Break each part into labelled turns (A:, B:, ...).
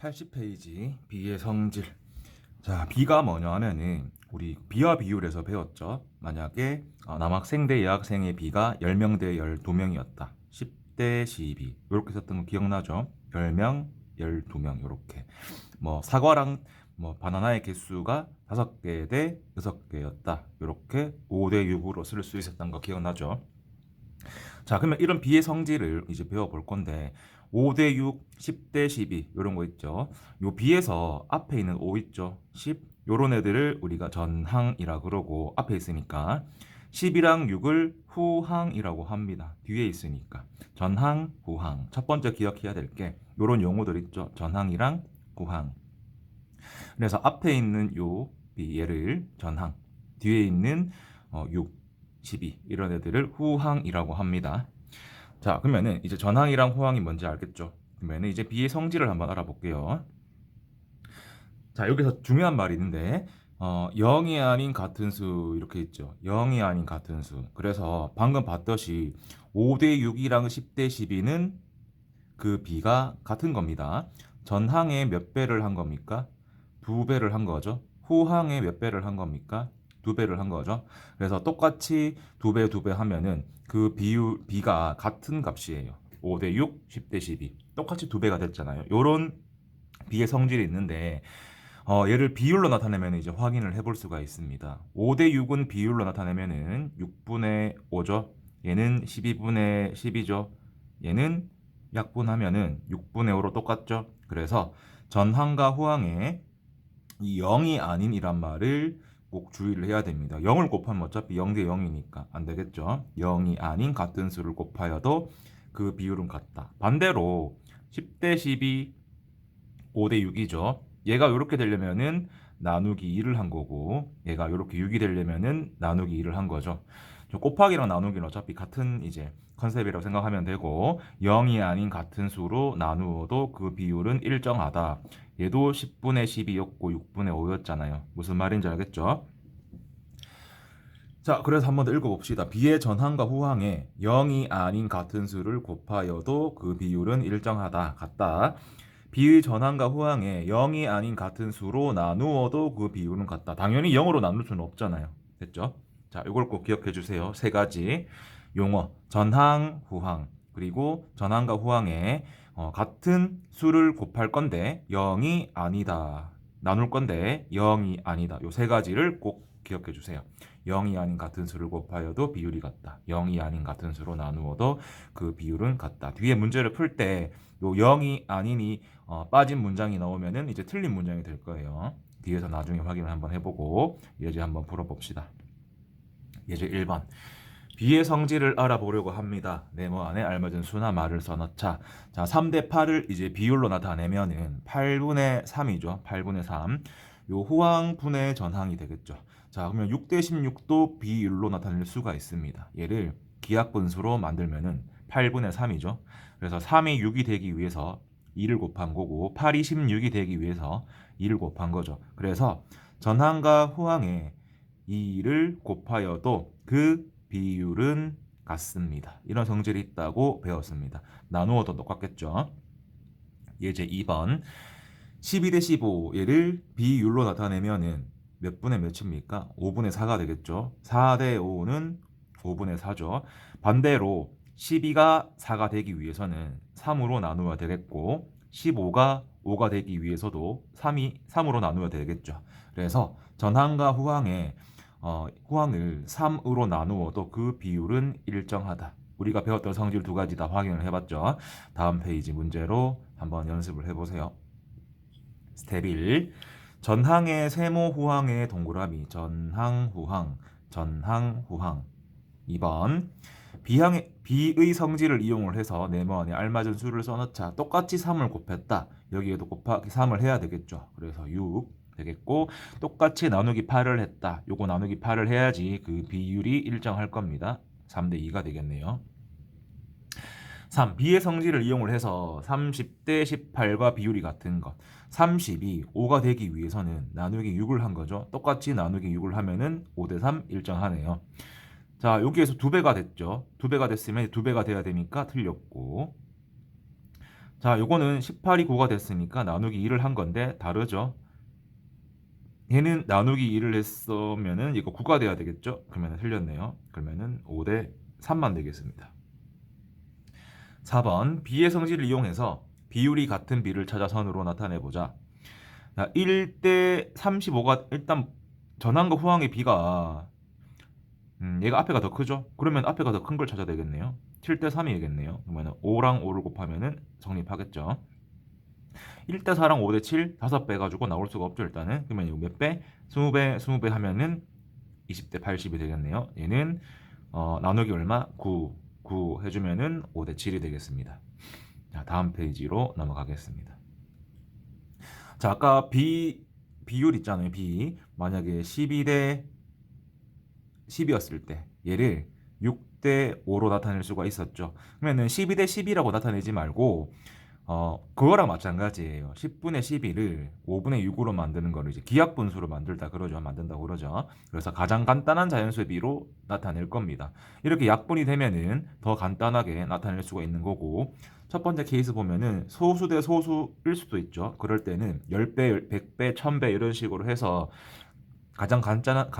A: 80페이지 B의 성질. 자, B가 뭐냐 하면은 우리 B와 비율에서 배웠죠. 만약에 남학생 대 여학생의 B가 10명 대 12명이었다. 10대 12. 이렇게 썼던 거 기억나죠? 10명, 12명 이렇게. 뭐 사과랑 뭐 바나나의 개수가 5개 대 6개였다. 이렇게 5대 6으로 쓸 수 있었던 거 기억나죠? 자, 그러면 이런 B의 성질을 이제 배워볼 건데 5대 6, 10대 12 이런 거 있죠. 요 B에서 앞에 있는 5 있죠. 10 요런 애들을 우리가 전항이라 그러고 앞에 있으니까 10이랑 6을 후항이라고 합니다. 뒤에 있으니까 전항, 후항. 첫 번째 기억해야 될 게 요런 용어들 있죠. 전항이랑 후항. 그래서 앞에 있는 요 B 얘를 전항, 뒤에 있는 6, 12 이런 애들을 후항이라고 합니다. 자, 그러면은 이제 전항이랑 후항이 뭔지 알겠죠? 그러면은 이제 B의 성질을 한번 알아볼게요. 자, 여기서 중요한 말이 있는데 0이 아닌 같은 수 이렇게 있죠. 0이 아닌 같은 수. 그래서 방금 봤듯이 5대 6이랑 10대 12는 그 B가 같은 겁니다. 전항에 몇 배를 한 겁니까? 두 배를 한 거죠. 후항에 몇 배를 한 겁니까? 두 배를 한 거죠. 그래서 똑같이 두 배 하면은 그 비율 B가 같은 값이에요. 5대 6, 10대 12. 똑같이 두 배가 됐잖아요. 요런 B의 성질이 있는데 얘를 비율로 나타내면 이제 확인을 해볼 수가 있습니다. 5대 6은 비율로 나타내면은 6분의 5죠. 얘는 12분의 10이죠. 얘는 약분하면은 6분의 5로 똑같죠. 그래서 전항과 후항에 이 0이 아닌이란 말을 꼭 주의를 해야 됩니다. 0을 곱하면 어차피 0 대 0이니까 안 되겠죠. 0이 아닌 같은 수를 곱하여도 그 비율은 같다. 반대로 10대 12, 5대 6이죠. 얘가 이렇게 되려면은 나누기 2를 한 거고 얘가 이렇게 6이 되려면은 나누기 2를 한 거죠. 곱하기랑 나누기는 어차피 같은 이제 컨셉이라고 생각하면 되고 0이 아닌 같은 수로 나누어도 그 비율은 일정하다. 얘도 10분의 12였고 6분의 5였잖아요. 무슨 말인지 알겠죠? 자, 그래서 한번 더 읽어봅시다. B의 전항과 후항에 0이 아닌 같은 수를 곱하여도 그 비율은 일정하다. 같다. B의 전항과 후항에 0이 아닌 같은 수로 나누어도 그 비율은 같다. 당연히 0으로 나눌 수는 없잖아요. 됐죠? 자, 이걸 꼭 기억해 주세요. 세 가지 용어. 전항, 후항. 그리고 전항과 후항에 같은 수를 곱할 건데 0이 아니다. 나눌 건데 0이 아니다. 요 세 가지를 꼭 기억해 주세요. 0이 아닌 같은 수를 곱하여도 비율이 같다. 0이 아닌 같은 수로 나누어도 그 비율은 같다. 뒤에 문제를 풀 때 요 0이 아닌이 빠진 문장이 나오면은 이제 틀린 문장이 될 거예요. 뒤에서 나중에 확인을 한번 해보고 예제 한번 풀어봅시다. 예제 1번. B의 성질을 알아보려고 합니다. 네모 안에 알맞은 수나 말을 써넣자. 자, 3대 8을 이제 비율로 나타내면은 8분의 3이죠. 8분의 3. 요 후항분의 전항이 되겠죠. 자, 그러면 6대 16도 비율로 나타낼 수가 있습니다. 얘를 기하분수로 만들면은 8분의 3이죠. 그래서 3이 6이 되기 위해서 2를 곱한 거고 8이 16이 되기 위해서 2를 곱한 거죠. 그래서 전항과 후항에 2를 곱하여도 그 비율은 같습니다. 이런 성질이 있다고 배웠습니다. 나누어도 똑같겠죠. 예제 2번. 12 대 15 얘를 비율로 나타내면은 몇 분의 몇입니까? 5분의 4가 되겠죠. 4 대 5는 5분의 4죠. 반대로 12가 4가 되기 위해서는 3으로 나누어야 되겠고 15가 5가 되기 위해서도 3으로 나누어야 되겠죠. 그래서 전항과 후항에 후항을 3으로 나누어도 그 비율은 일정하다. 우리가 배웠던 성질 두 가지 다 확인을 해봤죠. 다음 페이지 문제로 한번 연습을 해보세요. 스텝 1. 전항의 세모 후항의 동그라미 전항 후항 전항 후항. 2번. B의 성질을 이용을 해서 네모 안에 알맞은 수를 써넣자. 똑같이 3을 곱했다. 여기에도 곱하기 3을 해야 되겠죠. 그래서 6 되겠고 똑같이 나누기 8을 했다. 요거 나누기 8을 해야지 그 비율이 일정할 겁니다. 3대 2가 되겠네요. 3. B의 성질을 이용을 해서 30대 18과 비율이 같은 것. 30이 5가 되기 위해서는 나누기 6을 한 거죠. 똑같이 나누기 6을 하면은 5대 3 일정하네요. 자, 여기에서 두 배가 됐죠. 두 배가 됐으면 두 배가 돼야 되니까 틀렸고. 자, 요거는 18이 9가 됐으니까 나누기 2를 한 건데 다르죠. 얘는 나누기 2를 했으면은 이거 9가 돼야 되겠죠? 그러면 틀렸네요. 그러면은 5대 3만 되겠습니다. 4번 비의 성질을 이용해서 비율이 같은 비를 찾아 선으로 나타내 보자. 1대 35가 일단 전항과 후항의 비가 얘가 앞에가 더 크죠? 그러면 앞에가 더 큰 걸 찾아야 되겠네요. 7대 3이겠네요. 그러면 5랑 5를 곱하면은 성립하겠죠. 1대 4랑 5대 7, 5배 가지고 나올 수가 없죠, 일단은. 그러면 이거 몇 배? 20배, 20배 하면은 20대 80이 되겠네요. 얘는 나누기 얼마? 9, 9 해주면은 5대 7이 되겠습니다. 자, 다음 페이지로 넘어가겠습니다. 자, 아까 비율 있잖아요. 비. 만약에 12대 10이었을 때 얘를 6대 5로 나타낼 수가 있었죠. 그러면은 12대 10이라고 나타내지 말고 그거랑 마찬가지예요. 10분의 12를 5분의 6으로 만드는 거를 이제 기하분수로 만들다 그러죠. 만든다고 그러죠. 그래서 가장 간단한 자연수의 비로 나타낼 겁니다. 이렇게 약분이 되면은 더 간단하게 나타낼 수가 있는 거고, 첫 번째 케이스 보면은 소수 대 소수일 수도 있죠. 그럴 때는 10배, 100배, 1000배 이런 식으로 해서 가장 간단한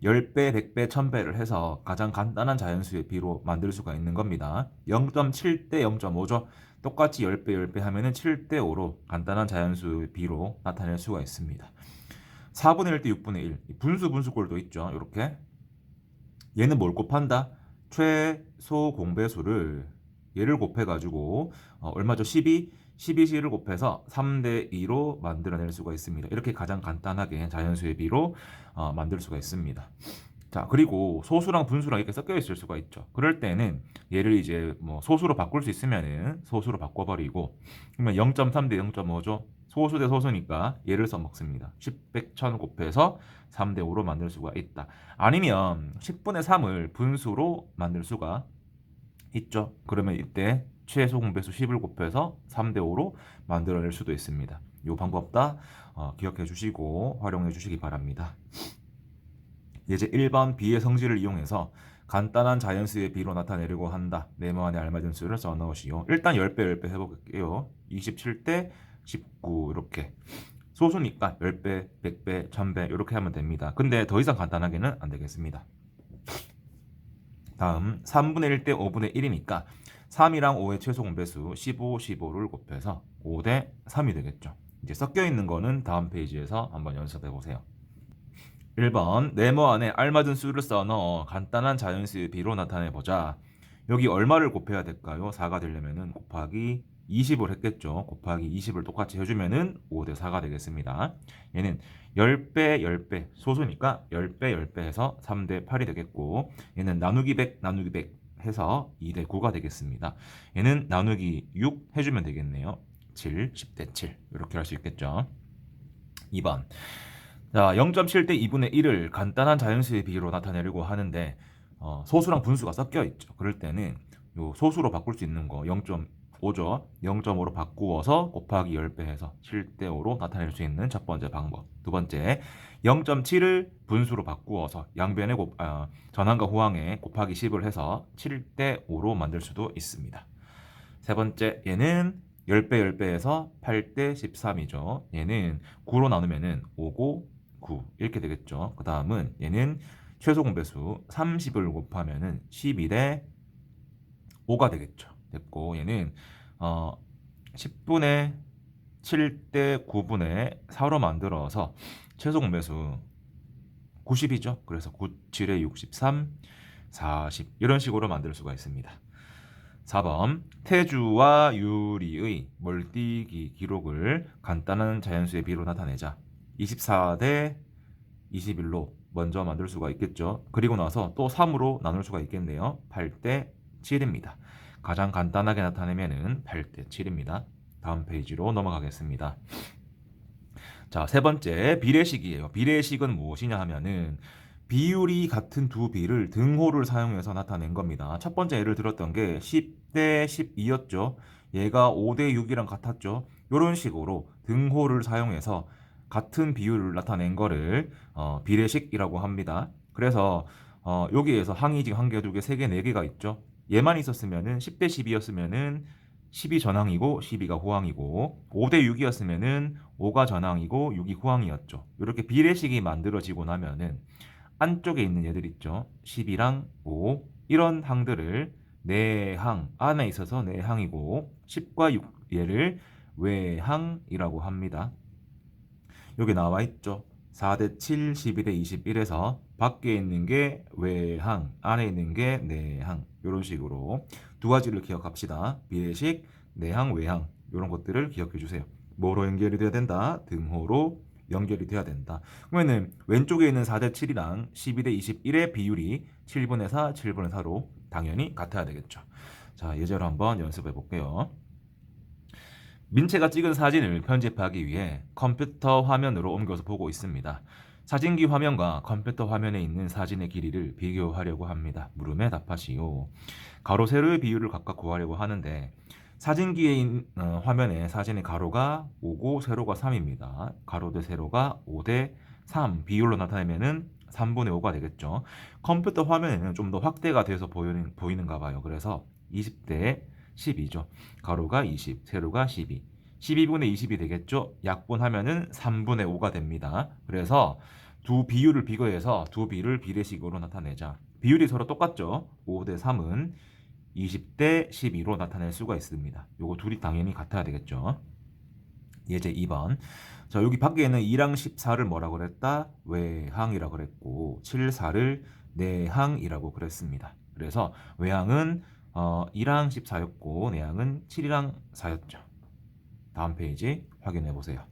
A: 10배, 100배, 1000배를 해서 가장 간단한 자연수의 비로 만들 수가 있는 겁니다. 0.7대 0.5죠. 똑같이 10배, 10배 하면은 7대 5로 간단한 자연수의 비로 나타낼 수가 있습니다. 4분의 1 대 6분의 1. 분수꼴도 있죠. 이렇게. 얘는 뭘 곱한다? 최소 공배수를 얘를 곱해가지고 얼마죠? 12? 12C를 곱해서 3대 2로 만들어낼 수가 있습니다. 이렇게 가장 간단하게 자연수의 비로 만들 수가 있습니다. 자, 그리고 소수랑 분수랑 이렇게 섞여 있을 수가 있죠. 그럴 때는 얘를 이제 뭐 소수로 바꿀 수 있으면은 소수로 바꿔버리고, 그러면 0.3 대 0.5죠. 소수 대 소수니까 얘를 써먹습니다. 10, 100, 1000 곱해서 3대 5로 만들 수가 있다. 아니면 10분의 3을 분수로 만들 수가 있죠. 그러면 이때 최소 공배수 10을 곱해서 3대 5로 만들어낼 수도 있습니다. 이 방법 다 기억해 주시고 활용해 주시기 바랍니다. 이제 1번 비의 성질을 이용해서 간단한 자연수의 비로 나타내려고 한다. 네모 안에 알맞은 수를 써 넣으시오. 일단 10배 10배 해볼게요. 27대 19 이렇게. 소수니까 10배, 100배, 1000배 이렇게 하면 됩니다. 근데 더 이상 간단하게는 안 되겠습니다. 다음 3분의 1 대 5분의 1이니까 3이랑 5의 최소 공배수 15, 15를 곱해서 5대 3이 되겠죠. 이제 섞여 있는 거는 다음 페이지에서 한번 연습해 보세요. 1번 네모 안에 알맞은 수를 써넣어 간단한 자연수의 비로 나타내 보자. 여기 얼마를 곱해야 될까요? 4가 되려면은 곱하기 20을 했겠죠. 곱하기 20을 똑같이 해주면은 5대 4가 되겠습니다. 얘는 10배 10배 소수니까 10배 10배 해서 3대 8이 되겠고, 얘는 나누기 100 나누기 100 해서 2대 9가 되겠습니다. 얘는 나누기 6 해주면 되겠네요. 7, 10대 7 이렇게 할 수 있겠죠. 2번 자, 0.7대 2분의 1을 간단한 자연수의 비로 나타내려고 하는데 소수랑 분수가 섞여 있죠. 그럴 때는 요 소수로 바꿀 수 있는 거 0.5죠. 0.5로 바꾸어서 곱하기 10배 해서 7대 5로 나타낼 수 있는 첫 번째 방법. 두 번째, 0.7을 분수로 바꾸어서 양변의 전항과 후항에 곱하기 10을 해서 7대 5로 만들 수도 있습니다. 세 번째, 얘는 10배 10배에서 8대 13이죠. 얘는 9로 나누면은 5고 9 이렇게 되겠죠. 그 다음은 얘는 최소 공배수 30을 곱하면은 12대 5가 되겠죠. 됐고, 얘는 10분의 7대 9분의 4로 만들어서 최소 공배수 90이죠. 그래서 9, 7에 63, 40 이런 식으로 만들 수가 있습니다. 4번 태주와 유리의 멀뛰기 기록을 간단한 자연수의 비로 나타내자. 24대 21로 먼저 만들 수가 있겠죠. 그리고 나서 또 3으로 나눌 수가 있겠네요. 8대 7입니다. 가장 간단하게 나타내면은 8대 7입니다. 다음 페이지로 넘어가겠습니다. 자, 세 번째 비례식이에요. 비례식은 무엇이냐 하면은 비율이 같은 두 비를 등호를 사용해서 나타낸 겁니다. 첫 번째 예를 들었던 게 10대 12였죠. 얘가 5대 6이랑 같았죠. 이런 식으로 등호를 사용해서 같은 비율을 나타낸 거를 비례식이라고 합니다. 그래서 여기에서 항이 지금 한 개, 두 개, 세 개, 네 개가 있죠. 얘만 있었으면은 10대 12였으면은 10이 전항이고 12가 호항이고 5대 6이었으면은 5가 전항이고 6이 호항이었죠. 이렇게 비례식이 만들어지고 나면은 안쪽에 있는 얘들 있죠. 10이랑 5 이런 항들을 내항 안에 있어서 내항이고 10과 6 얘를 외항이라고 합니다. 여기 나와 있죠. 4대 7, 12대 21에서 밖에 있는 게 외항, 안에 있는 게 내항. 이런 식으로 두 가지를 기억합시다. 비례식, 내항, 외항. 이런 것들을 기억해 주세요. 뭐로 연결이 돼야 된다? 등호로 연결이 돼야 된다. 그러면은 왼쪽에 있는 4대 7이랑 12대 21의 비율이 7분의 4, 7분의 4로 당연히 같아야 되겠죠. 자, 예제로 한번 연습해 볼게요. 민채가 찍은 사진을 편집하기 위해 컴퓨터 화면으로 옮겨서 보고 있습니다. 사진기 화면과 컴퓨터 화면에 있는 사진의 길이를 비교하려고 합니다. 물음에 답하시오. 가로, 세로의 비율을 각각 구하려고 하는데 사진기의 화면에 사진의 가로가 5고 세로가 3입니다. 가로 대 세로가 5대 3 비율로 나타내면은 3분의 5가 되겠죠. 컴퓨터 화면에는 좀 더 확대가 돼서 보이는가 봐요. 그래서 20대 12죠. 가로가 20, 세로가 12. 12분의 20이 되겠죠. 약분하면은 3분의 5가 됩니다. 그래서 두 비율을 비교해서 두 비를 비례식으로 나타내자. 비율이 서로 똑같죠. 5대 3은 20대 12로 나타낼 수가 있습니다. 요거 둘이 당연히 같아야 되겠죠. 예제 2번. 자, 여기 밖에 있는 2랑 14를 뭐라고 그랬다? 외항이라고 그랬고 7, 4를 내항이라고 그랬습니다. 그래서 외항은 2랑 14였고 내항은 7이랑 4였죠. 다음 페이지 확인해 보세요.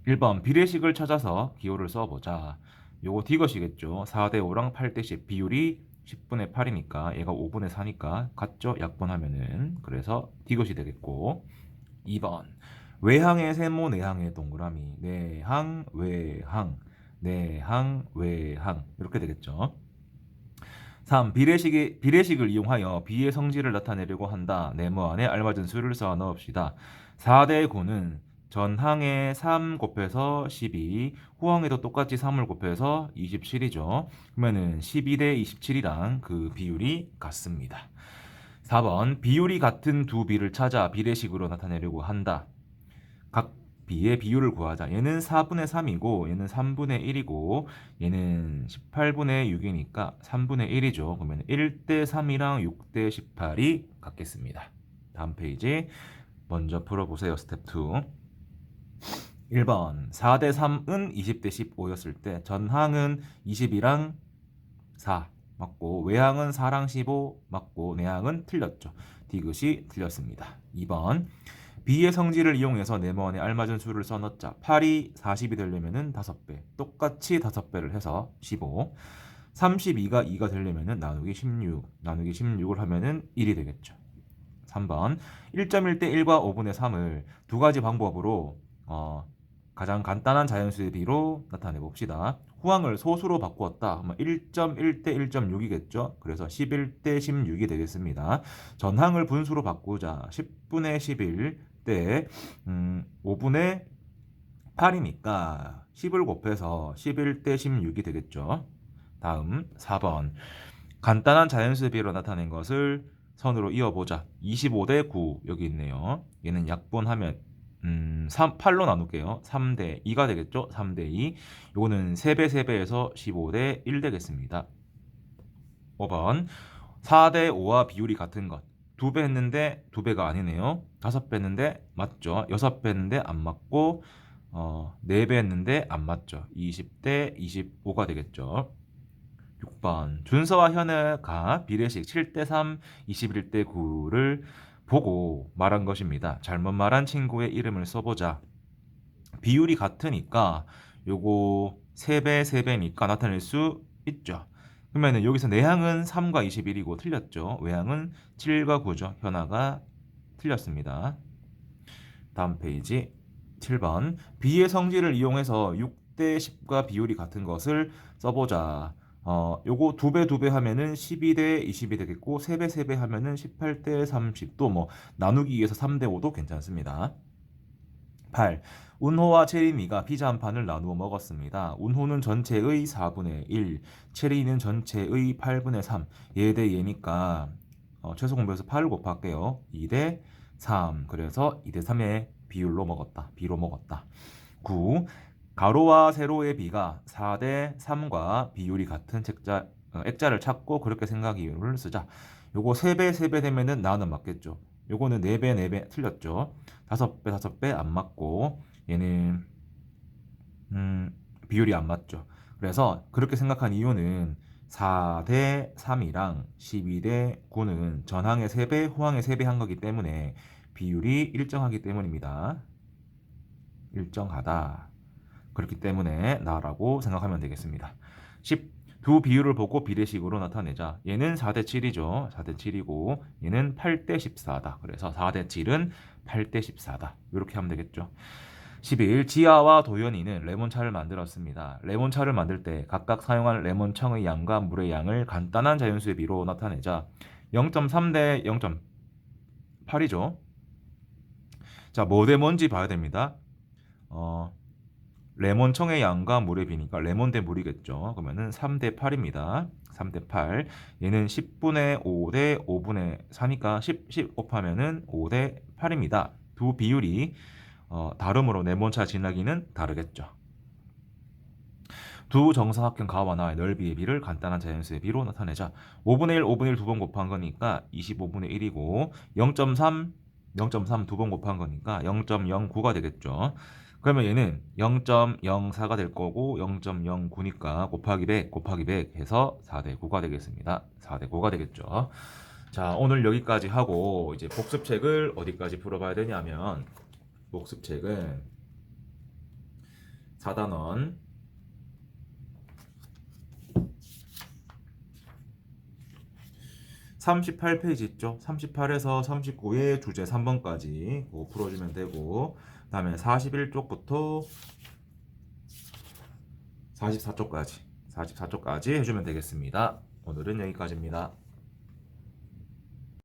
A: 1번 비례식을 찾아서 기호를 써보자. 요거 디귿이겠죠. 4대 5랑 8대 10 비율이 10분의 8이니까 얘가 5분의 4니까 같죠? 약분하면은 그래서 디귿이 되겠고 2번 외항의 세모 내항의 동그라미 내항 외항 내항 외항 이렇게 되겠죠. 3. 비례식을 이용하여 비의 성질을 나타내려고 한다. 네모 안에 알맞은 수를 쌓아 넣읍시다. 4대 9는 전항에 3 곱해서 12, 후항에도 똑같이 3을 곱해서 27이죠. 그러면은 12대 27이랑 그 비율이 같습니다. 4번 비율이 같은 두 비를 찾아 비례식으로 나타내려고 한다. 각 B의 비율을 구하자. 얘는 4분의 3이고 얘는 3분의 1이고 얘는 18분의 6이니까 3분의 1이죠. 그러면 1대 3이랑 6대 18이 같겠습니다. 다음 페이지 먼저 풀어보세요. 스텝 2. 1번 4대 3은 20대 15였을 때 전항은 20이랑 4 맞고 외항은 4랑 15 맞고 내항은 틀렸죠. 디귿이 틀렸습니다. 2번 B의 성질을 이용해서 네모안에 알맞은 수를 써넣자. 8이 40이 되려면 5배. 똑같이 5배를 해서 15. 32가 2가 되려면 나누기 16. 나누기 16을 하면 1이 되겠죠. 3번 1.1대 1과 5분의 3을 두 가지 방법으로 가장 간단한 자연수의 비로 나타내 봅시다. 후항을 소수로 바꾸었다. 1.1대 1.6이겠죠. 그래서 11대 16이 되겠습니다. 전항을 분수로 바꾸자. 10분의 11 때 5분의 8이니까 10을 곱해서 11대 16이 되겠죠. 다음 4번 간단한 자연수의 비로 나타낸 것을 선으로 이어보자. 25대 9 여기 있네요. 얘는 약분하면 8로 나눌게요. 3대 2가 되겠죠? 3대 2. 요거는 3배 3배에서 15대 1 되겠습니다. 5번 4대 5와 비율이 같은 것. 2배 했는데 2배가 아니네요. 5배 했는데 맞죠? 6배 했는데 안 맞고 4배 했는데 안 맞죠? 20대 25가 되겠죠. 6번 준서와 현애가 비례식 7대 3, 21대 9를 보고 말한 것입니다. 잘못 말한 친구의 이름을 써보자. 비율이 같으니까 요거 3배, 3배니까 나타낼 수 있죠. 그러면 여기서 내항은 3과 21이고 틀렸죠. 외항은 7과 9죠. 현아가 틀렸습니다. 다음 페이지 7번 B의 성질을 이용해서 6대 10과 비율이 같은 것을 써보자. 요거 2배 2배 하면은 12대 20이 되겠고 3배 3배 하면은 18대 30. 또 뭐 나누기 위해서 3대 5도 괜찮습니다. 8. 운호와 체리미가 피자 한 판을 나누어 먹었습니다. 운호는 전체의 4분의 1, 체리는 전체의 8분의 3. 얘 대 얘니까 최소 공배에서 8을 곱할게요. 2대 3. 그래서 2대3의 비율로 먹었다. B로 먹었다. 9. 가로와 세로의 비가 4대3과 비율이 같은 액자를 찾고 그렇게 생각 이유를 쓰자. 요거 3배, 3배 되면은 나는 맞겠죠. 요거는 4배, 4배 틀렸죠. 5배, 5배 안 맞고 얘는 비율이 안 맞죠. 그래서 그렇게 생각한 이유는 4대 3이랑 12대 9는 전항의 3배, 후항의 3배 한 거기 때문에 비율이 일정하기 때문입니다. 일정하다. 그렇기 때문에 나라고 생각하면 되겠습니다. 10. 두 비율을 보고 비례식으로 나타내자. 얘는 4대 7이죠. 4대 7이고 얘는 8대 14다. 그래서 4대 7은 8대 14다. 이렇게 하면 되겠죠. 11. 지아와 도연이는 레몬차를 만들었습니다. 레몬차를 만들 때 각각 사용한 레몬청의 양과 물의 양을 간단한 자연수의 비로 나타내자. 0.3 대 0.8이죠. 자, 뭐 대 뭔지 봐야 됩니다. 레몬청의 양과 물의 비니까 레몬 대 물이겠죠. 그러면은 3대 8입니다. 3대 8. 얘는 10분의 5 대 5분의 4니까 10 곱하면은 5 대 8입니다. 두 비율이 다름으로 네모차 진하기는 다르겠죠. 두 정사각형 가와 나의 넓이의 비를 간단한 자연수의 비로 나타내자. 5분의 1, 5분의 1 두 번 곱한 거니까 25분의 1이고 0.3, 0.3 두 번 곱한 거니까 0.09가 되겠죠. 그러면 얘는 0.04가 될 거고 0.09니까 곱하기 100, 곱하기 100 해서 4대 9가 되겠습니다. 4대 9가 되겠죠. 자, 오늘 여기까지 하고 이제 복습책을 어디까지 풀어봐야 되냐면 복습책은 4단원 38페이지 있죠? 38에서 39의 주제 3번까지 풀어주면 되고 그 다음에 41쪽부터 44쪽까지 해주면 되겠습니다. 오늘은 여기까지입니다.